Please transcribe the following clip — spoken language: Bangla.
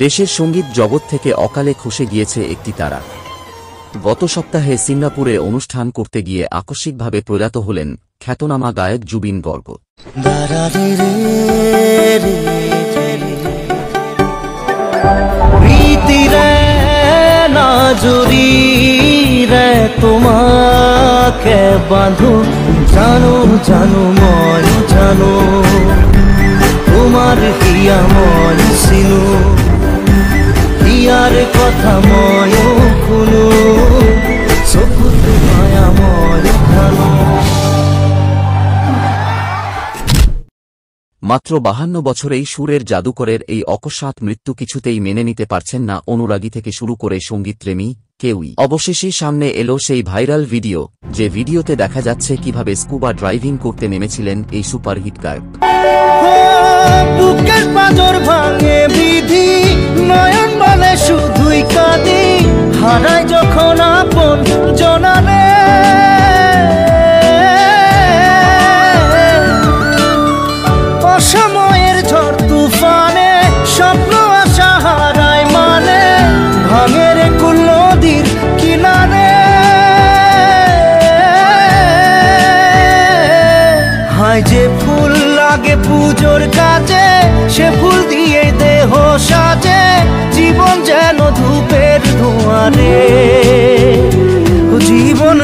দেশের সঙ্গীত জগৎ থেকে অকালে খসে গিয়েছে একটি তারা। গত সপ্তাহে সিঙ্গাপুরে অনুষ্ঠান করতে গিয়ে আকস্মিকভাবে প্রয়াত হলেন খ্যাতনামা গায়ক জুবিন গর্গ। তোমাকে বাঁধো জানো জানো মন জানো তোমার হিয়া মন সিনু হিয়ার কথা ময় শুনো চকুত মায়া ময় জানো। মাত্র 52 বছরেই সুরের জাদুকরের এই অকস্মাৎ মৃত্যু কিছুতেই মেনে নিতে পারছেন না অনুরাগী থেকে শুরু করে সঙ্গীতপ্রেমী কেউই। অবশেষে সামনে এলো সেই ভাইরাল ভিডিও, যে ভিডিওতে দেখা যাচ্ছে কিভাবে স্কুবা ড্রাইভিং করতে নেমেছিলেন এই সুপারহিট গায়ক। বুকের পাঁজর ভাঙে বিধি নয়ন বলে শুধুই কাঁদি হারায় যখন আপন জনারে অসময়ের ঝড় তুফানে স্বপ্ন আশা হারায় মানে ভাঙের কুল নদীর কিনারে হায় যে ফুল লাগে পুজোর কাজে সে ফুল দিয়ে দেহ সাজে জীবন যেন ধূপের ধোঁয়ারে জীবন